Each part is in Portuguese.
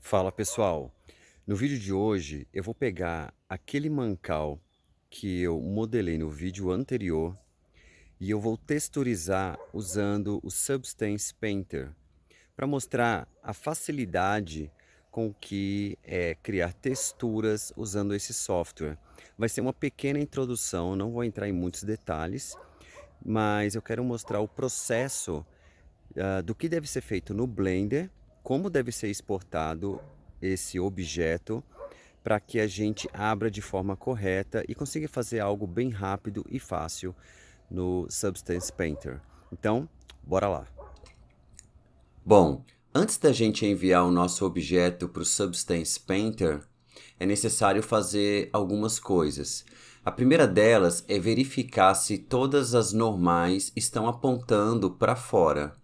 Fala pessoal, no vídeo de hoje eu vou pegar aquele mancal que eu modelei no vídeo anterior e eu vou texturizar usando o Substance Painter para mostrar a facilidade com que é criar texturas usando esse software. Vai ser uma pequena introdução, não vou entrar em muitos detalhes, mas eu quero mostrar o processo do que deve ser feito no Blender, como deve ser exportado esse objeto para que a gente abra de forma correta e consiga fazer algo bem rápido e fácil no Substance Painter. Então, bora lá! Bom, antes da gente enviar o nosso objeto para o Substance Painter, é necessário fazer algumas coisas. A primeira delas é verificar se todas as normais estão apontando para fora.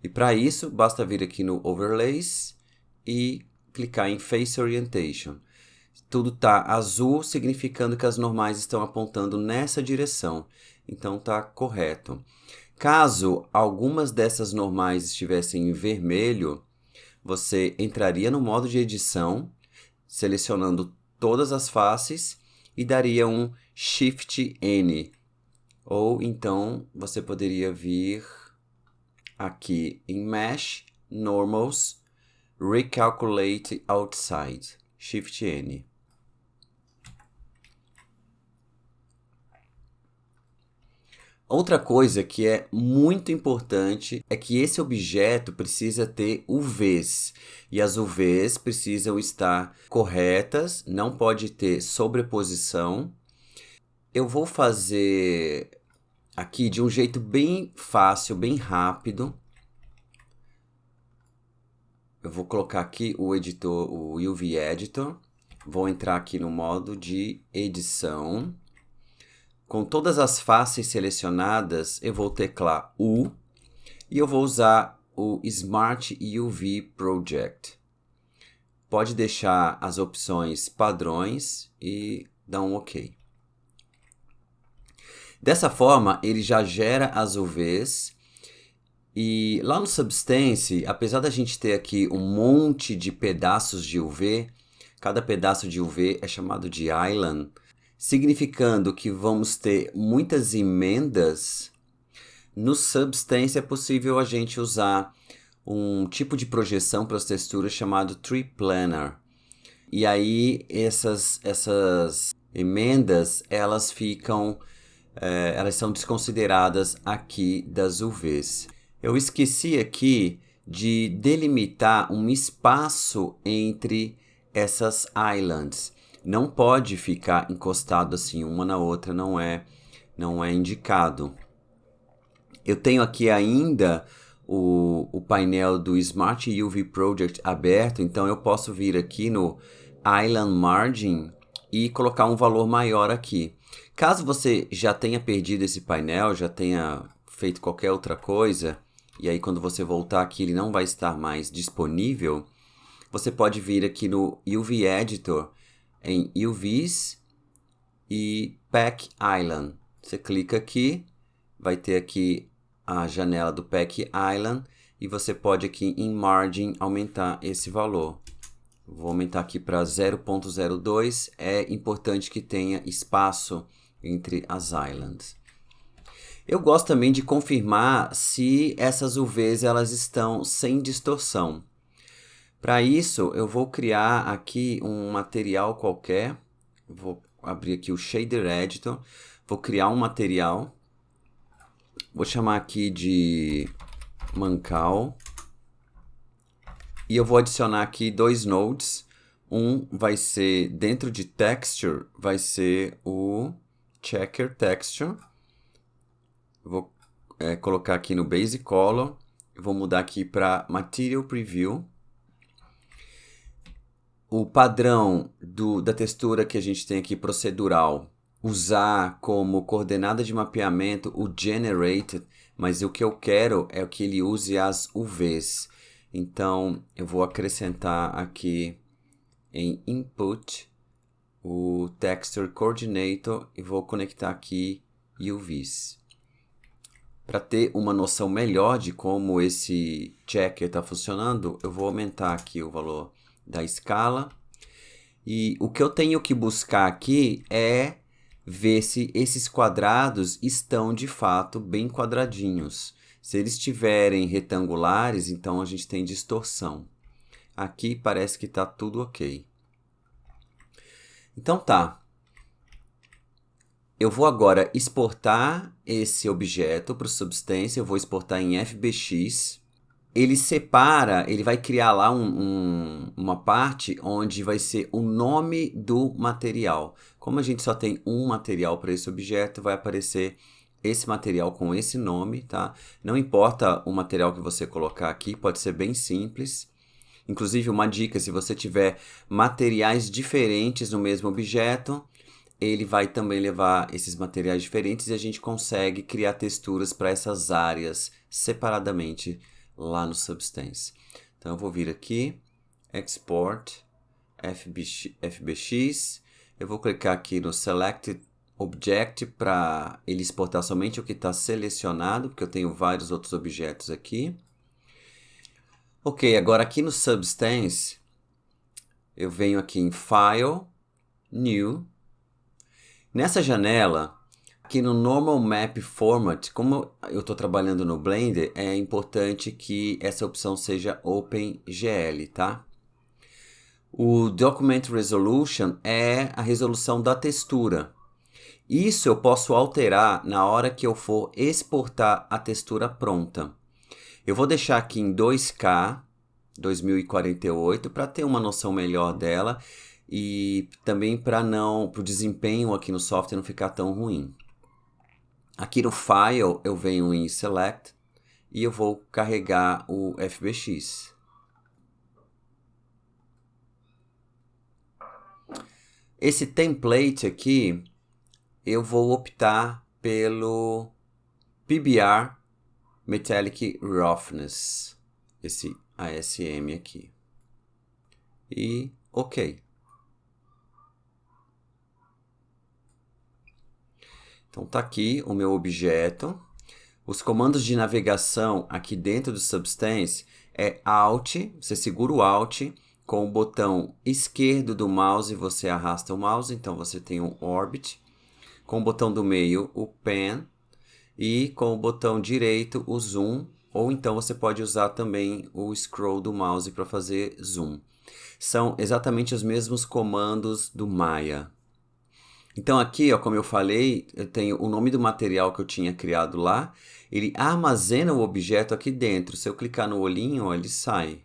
E para isso, basta vir aqui no Overlays e clicar em Face Orientation. Tudo está azul, significando que as normais estão apontando nessa direção. Então está correto. Caso algumas dessas normais estivessem em vermelho, você entraria no modo de edição, selecionando todas as faces e daria um Shift N. Ou então você poderia vir aqui em Mesh, Normals, Recalculate Outside, Shift N. Outra coisa que é muito importante é que esse objeto precisa ter UVs e as UVs precisam estar corretas, não pode ter sobreposição. Eu vou fazer aqui de um jeito bem fácil, bem rápido. Eu vou colocar aqui o editor, o UV Editor. Vou entrar aqui no modo de edição. Com todas as faces selecionadas, eu vou teclar U e eu vou usar o Smart UV Project. Pode deixar as opções padrões e dar um OK. Dessa forma, ele já gera as UVs e lá no Substance, apesar da gente ter aqui um monte de pedaços de UV, cada pedaço de UV é chamado de island, significando que vamos ter muitas emendas. No Substance é possível a gente usar um tipo de projeção para as texturas chamado Tree Planar. E aí essas emendas, elas são desconsideradas aqui das UVs. Eu esqueci aqui de delimitar um espaço entre essas islands. Não pode ficar encostado assim uma na outra, não é indicado. Eu tenho aqui ainda o painel do Smart UV Project aberto, então eu posso vir aqui no Island Margin e colocar um valor maior aqui. Caso você já tenha perdido esse painel, já tenha feito qualquer outra coisa, e aí quando você voltar aqui ele não vai estar mais disponível, você pode vir aqui no UV Editor, em UVs e Pack Island. Você clica aqui, vai ter aqui a janela do Pack Island e você pode aqui em Margin aumentar esse valor. Vou aumentar aqui para 0.02, é importante que tenha espaço entre as islands. Eu gosto também de confirmar se essas UVs elas estão sem distorção. Para isso, eu vou criar aqui um material qualquer. Vou abrir aqui o Shader Editor. Vou criar um material. Vou chamar aqui de Mancal. E eu vou adicionar aqui 2 nodes. Um vai ser dentro de Texture, vai ser o Checker Texture. Vou colocar aqui no Base Color. Vou mudar aqui para Material Preview. O padrão da textura que a gente tem aqui procedural, usar como coordenada de mapeamento o Generated, mas o que eu quero é que ele use as UVs. Então, eu vou acrescentar aqui em Input o Texture Coordinator e vou conectar aqui UVs. Para ter uma noção melhor de como esse checker está funcionando, eu vou aumentar aqui o valor da escala. E o que eu tenho que buscar aqui é ver se esses quadrados estão de fato bem quadradinhos. Se eles estiverem retangulares, então a gente tem distorção. Aqui parece que está tudo ok. Então tá. Eu vou agora exportar esse objeto para o Substance. Eu vou exportar em FBX. Ele separa, ele vai criar lá uma parte onde vai ser o nome do material. Como a gente só tem um material para esse objeto, vai aparecer esse material com esse nome, tá? Não importa o material que você colocar aqui, pode ser bem simples. Inclusive, uma dica, se você tiver materiais diferentes no mesmo objeto, ele vai também levar esses materiais diferentes e a gente consegue criar texturas para essas áreas separadamente lá no Substance. Então eu vou vir aqui, Export, FBX, eu vou clicar aqui no Select Object para ele exportar somente o que está selecionado, porque eu tenho vários outros objetos aqui. Ok, agora aqui no Substance, eu venho aqui em File, New. Nessa janela, aqui no Normal Map Format, como eu estou trabalhando no Blender, é importante que essa opção seja OpenGL, tá? O Document Resolution é a resolução da textura. Isso eu posso alterar na hora que eu for exportar a textura pronta. Eu vou deixar aqui em 2K 2048 para ter uma noção melhor dela e também para o desempenho aqui no software não ficar tão ruim. Aqui no File eu venho em Select e eu vou carregar o FBX. Esse template aqui eu vou optar pelo PBR Metallic Roughness, esse ASM aqui. E OK. Então tá aqui o meu objeto. Os comandos de navegação aqui dentro do Substance é Alt, você segura o Alt, com o botão esquerdo do mouse você arrasta o mouse, então você tem um Orbit. Com o botão do meio, o Pen. E com o botão direito, o Zoom. Ou então você pode usar também o Scroll do mouse para fazer Zoom. São exatamente os mesmos comandos do Maya. Então aqui, ó, como eu falei, eu tenho o nome do material que eu tinha criado lá. Ele armazena o objeto aqui dentro. Se eu clicar no olhinho, ó, ele sai.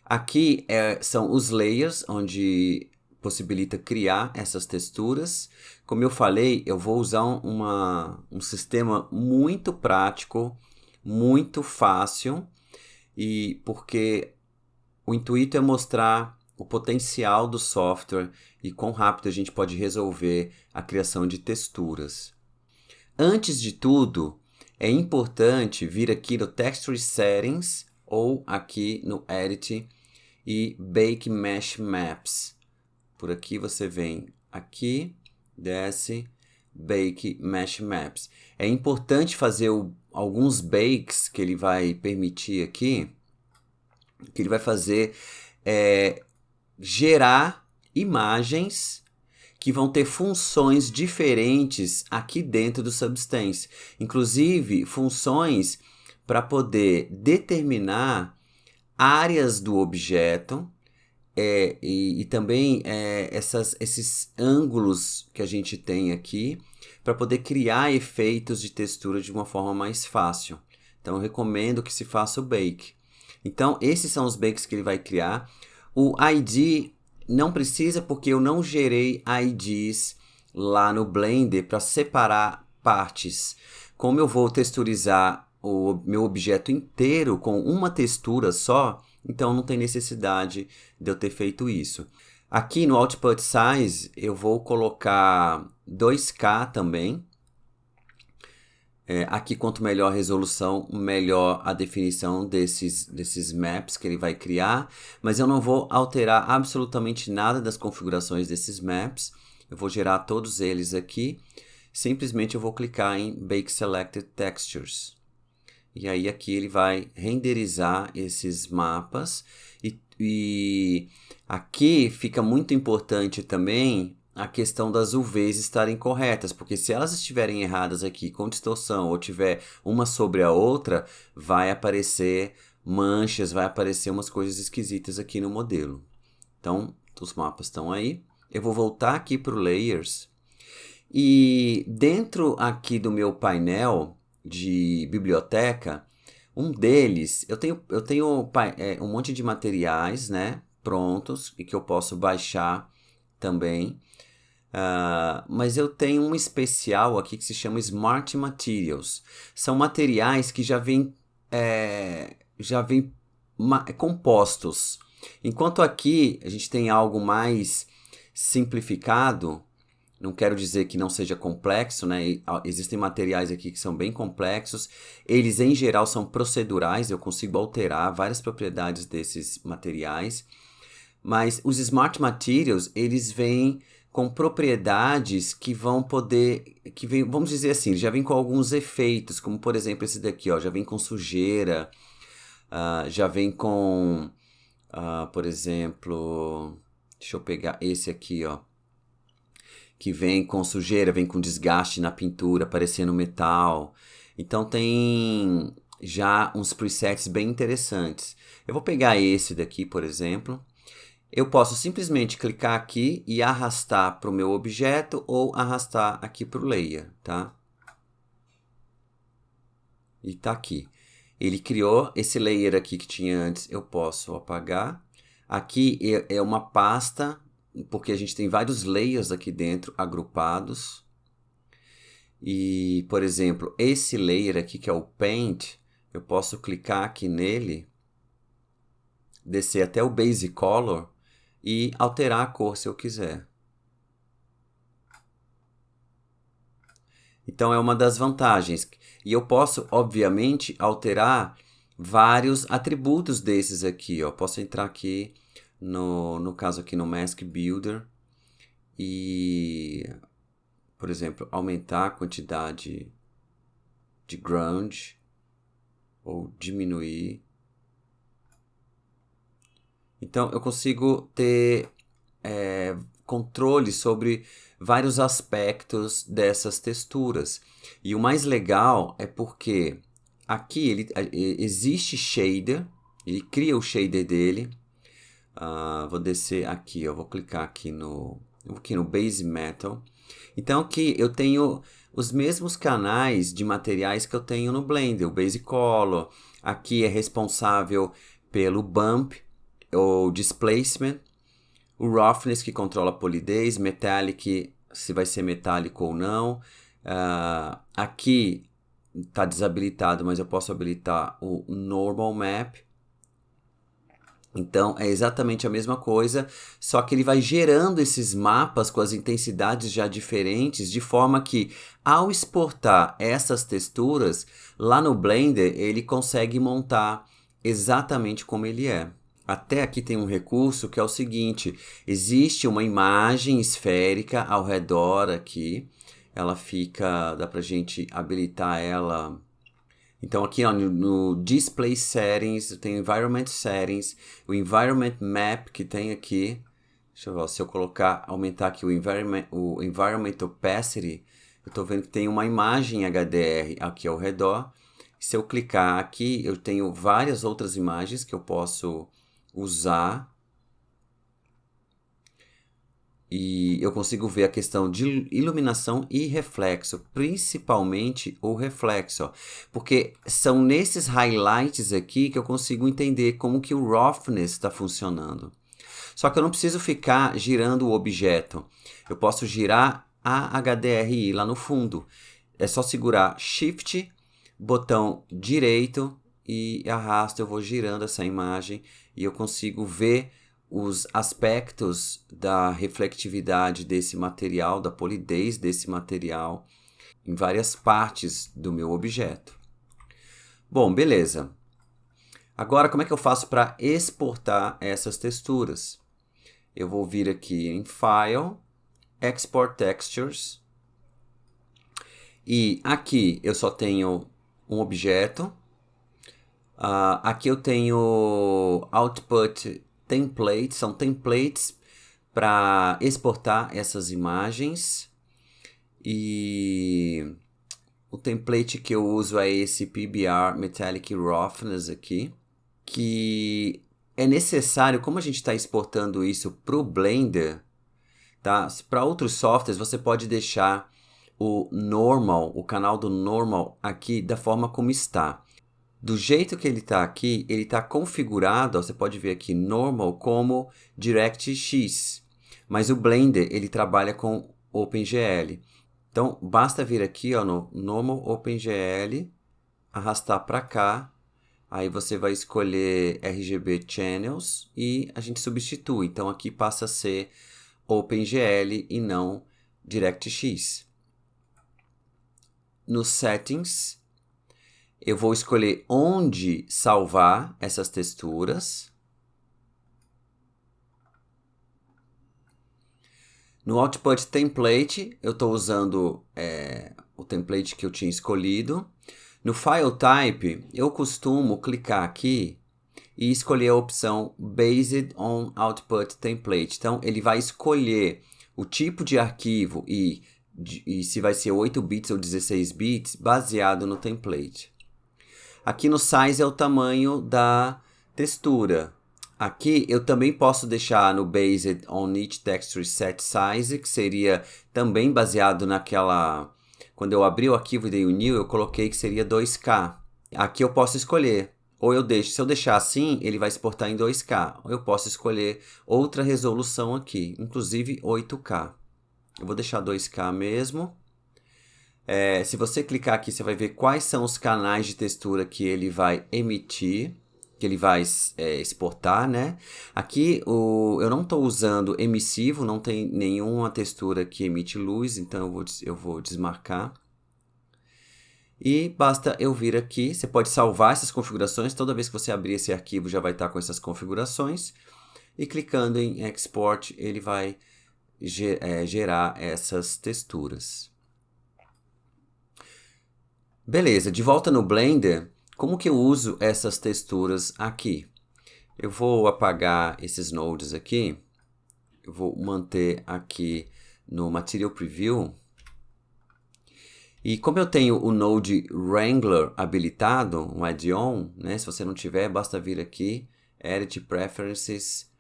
Aqui são os layers, onde possibilita criar essas texturas. Como eu falei, eu vou usar um sistema muito prático, muito fácil, e porque o intuito é mostrar o potencial do software e quão rápido a gente pode resolver a criação de texturas. Antes de tudo, é importante vir aqui no Texture Settings ou aqui no Edit e Bake Mesh Maps. Por aqui você vem aqui, desce, Bake Mesh Maps. É importante fazer alguns bakes que ele vai permitir aqui, que ele vai fazer gerar imagens que vão ter funções diferentes aqui dentro do Substance. Inclusive, funções para poder determinar áreas do objeto e também esses ângulos que a gente tem aqui para poder criar efeitos de textura de uma forma mais fácil. Então, eu recomendo que se faça o bake. Então, esses são os bakes que ele vai criar. O ID não precisa porque eu não gerei IDs lá no Blender para separar partes. Como eu vou texturizar o meu objeto inteiro com uma textura só, então não tem necessidade de eu ter feito isso. Aqui no Output Size eu vou colocar 2K também. Aqui, quanto melhor a resolução, melhor a definição desses maps que ele vai criar. Mas eu não vou alterar absolutamente nada das configurações desses maps. Eu vou gerar todos eles aqui. Simplesmente eu vou clicar em Bake Selected Textures. E aí aqui ele vai renderizar esses mapas. E aqui fica muito importante também a questão das UVs estarem corretas, porque se elas estiverem erradas aqui com distorção ou tiver uma sobre a outra, vai aparecer manchas, vai aparecer umas coisas esquisitas aqui no modelo. Então, os mapas estão aí. Eu vou voltar aqui para o Layers e dentro aqui do meu painel de biblioteca, um deles, eu tenho um monte de materiais, né, prontos e que eu posso baixar também. Mas eu tenho um especial aqui que se chama Smart Materials. São materiais que já vêm compostos. Enquanto aqui a gente tem algo mais simplificado, não quero dizer que não seja complexo, né? Existem materiais aqui que são bem complexos. Eles, em geral, são procedurais. Eu consigo alterar várias propriedades desses materiais. Mas os Smart Materials, eles vêm com propriedades que vão poder, vamos dizer assim, já vem com alguns efeitos, como por exemplo esse daqui, ó, já vem com sujeira, já vem com, por exemplo, deixa eu pegar esse aqui, ó, que vem com sujeira, vem com desgaste na pintura, parecendo metal. Então tem já uns presets bem interessantes. Eu vou pegar esse daqui, por exemplo, Eu posso simplesmente clicar aqui e arrastar para o meu objeto ou arrastar aqui para o layer, tá? E tá aqui. Ele criou esse layer aqui que tinha antes, eu posso apagar. Aqui é uma pasta, porque a gente tem vários layers aqui dentro, agrupados. E, por exemplo, esse layer aqui, que é o Paint, eu posso clicar aqui nele, descer até o Basic Color e alterar a cor se eu quiser. Então é uma das vantagens. E eu posso, obviamente, alterar vários atributos desses aqui. Ó. Posso entrar aqui, no caso aqui no Mask Builder, e, por exemplo, aumentar a quantidade de grunge, ou diminuir. Então eu consigo ter controle sobre vários aspectos dessas texturas. E o mais legal é porque aqui existe shader, ele cria o shader dele. Vou descer aqui, eu vou clicar aqui no Base Metal. Então aqui eu tenho os mesmos canais de materiais que eu tenho no Blender, o Base Color. Aqui é responsável pelo Bump, ou Displacement. O Roughness, que controla a polidez, Metallic, se vai ser metálico ou não. Aqui está desabilitado, mas eu posso habilitar o Normal Map. Então, é exatamente a mesma coisa, só que ele vai gerando esses mapas com as intensidades já diferentes, de forma que, ao exportar essas texturas, lá no Blender, ele consegue montar exatamente como ele é. Até aqui tem um recurso que é o seguinte, existe uma imagem esférica ao redor aqui, ela fica, dá pra gente habilitar ela. Então aqui ó, no Display Settings, tem Environment Settings, o Environment Map que tem aqui, deixa eu ver, se eu colocar, aumentar aqui o Environment Opacity, eu estou vendo que tem uma imagem HDR aqui ao redor. Se eu clicar aqui, eu tenho várias outras imagens que eu posso usar. E eu consigo ver a questão de iluminação e reflexo, principalmente o reflexo, ó, porque são nesses highlights aqui que eu consigo entender como que o roughness está funcionando. Só que eu não preciso ficar girando o objeto, eu posso girar a HDRI lá no fundo. É só segurar Shift, botão direito e arrasto, eu vou girando essa imagem e eu consigo ver os aspectos da reflectividade desse material, da polidez desse material, em várias partes do meu objeto. Bom, beleza. Agora, como é que eu faço para exportar essas texturas? Eu vou vir aqui em File, Export Textures, e aqui eu só tenho um objeto. Aqui eu tenho Output Templates, são templates para exportar essas imagens. E o template que eu uso é esse PBR Metallic Roughness aqui, que é necessário, como a gente está exportando isso para o Blender, tá? Para outros softwares você pode deixar o Normal, o canal do Normal aqui da forma como está. Do jeito que ele está aqui, ele está configurado, ó, você pode ver aqui, Normal como DirectX. Mas o Blender, ele trabalha com OpenGL. Então, basta vir aqui ó, no Normal OpenGL, arrastar para cá. Aí você vai escolher RGB Channels e a gente substitui. Então, aqui passa a ser OpenGL e não DirectX. Nos Settings, eu vou escolher onde salvar essas texturas. No Output Template, eu estou usando o template que eu tinha escolhido. No File Type, eu costumo clicar aqui e escolher a opção Based on Output Template. Então, ele vai escolher o tipo de arquivo e se vai ser 8 bits ou 16 bits, baseado no template. Aqui no Size é o tamanho da textura. Aqui eu também posso deixar no Based on each texture set size, que seria também baseado naquela... Quando eu abri o arquivo e dei o new, eu coloquei que seria 2K. Aqui eu posso escolher, ou eu deixo, se eu deixar assim, ele vai exportar em 2K. Ou eu posso escolher outra resolução aqui, inclusive 8K. Eu vou deixar 2K mesmo. Se você clicar aqui, você vai ver quais são os canais de textura que ele vai emitir, que ele vai exportar, né? Aqui eu não estou usando emissivo, não tem nenhuma textura que emite luz, então eu vou desmarcar. E basta eu vir aqui, você pode salvar essas configurações, toda vez que você abrir esse arquivo já vai estar com essas configurações. E clicando em Export, ele vai gerar essas texturas. Beleza, de volta no Blender, como que eu uso essas texturas aqui? Eu vou apagar esses nodes aqui, eu vou manter aqui no Material Preview. E como eu tenho o Node Wrangler habilitado, um add-on, né? Se você não tiver, basta vir aqui, Edit Preferences,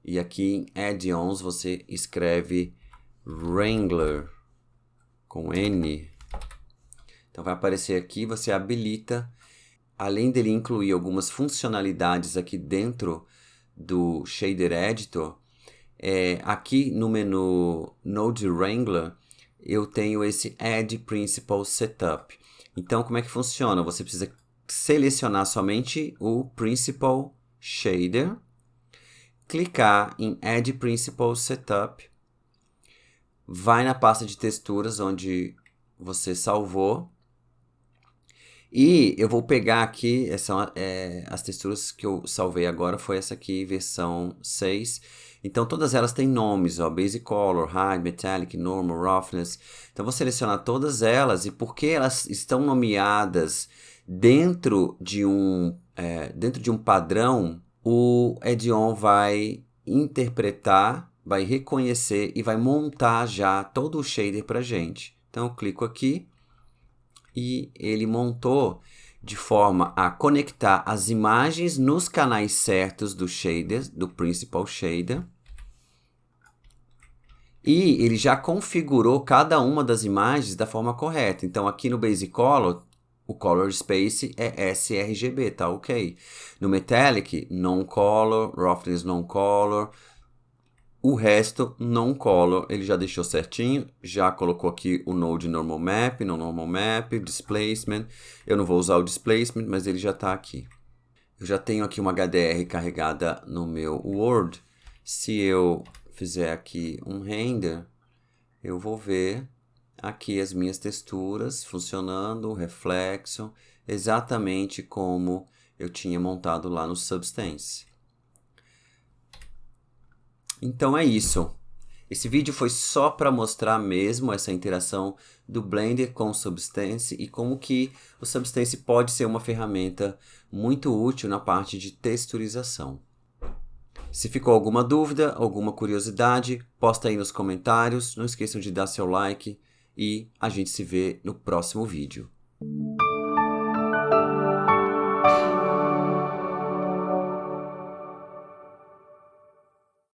e aqui em Add-ons você escreve Wrangler, com N. Então vai aparecer aqui, você habilita, além dele incluir algumas funcionalidades aqui dentro do Shader Editor, aqui no menu Node Wrangler, eu tenho esse Add Principal Setup. Então como é que funciona? Você precisa selecionar somente o Principal Shader, clicar em Add Principal Setup, vai na pasta de texturas onde você salvou, e eu vou pegar aqui, as texturas que eu salvei agora foi essa aqui, versão 6. Então todas elas têm nomes, ó, Basic Color, High, Metallic, Normal, Roughness. Então vou selecionar todas elas, e porque elas estão nomeadas dentro de um padrão, o add-on vai interpretar, vai reconhecer e vai montar já todo o shader para gente. Então eu clico aqui, e ele montou de forma a conectar as imagens nos canais certos do shader, do Principal Shader. E ele já configurou cada uma das imagens da forma correta. Então aqui no Basic Color, o Color Space é sRGB, tá ok. No Metallic, Non-Color, Roughness Non-Color. O resto, non-color, ele já deixou certinho, já colocou aqui o Node Normal Map, no Normal Map, Displacement. Eu não vou usar o Displacement, mas ele já está aqui. Eu já tenho aqui uma HDR carregada no meu Word. Se eu fizer aqui um render, eu vou ver aqui as minhas texturas funcionando, reflexo, exatamente como eu tinha montado lá no Substance. Então é isso. Esse vídeo foi só para mostrar mesmo essa interação do Blender com o Substance e como que o Substance pode ser uma ferramenta muito útil na parte de texturização. Se ficou alguma dúvida, alguma curiosidade, posta aí nos comentários. Não esqueçam de dar seu like e a gente se vê no próximo vídeo.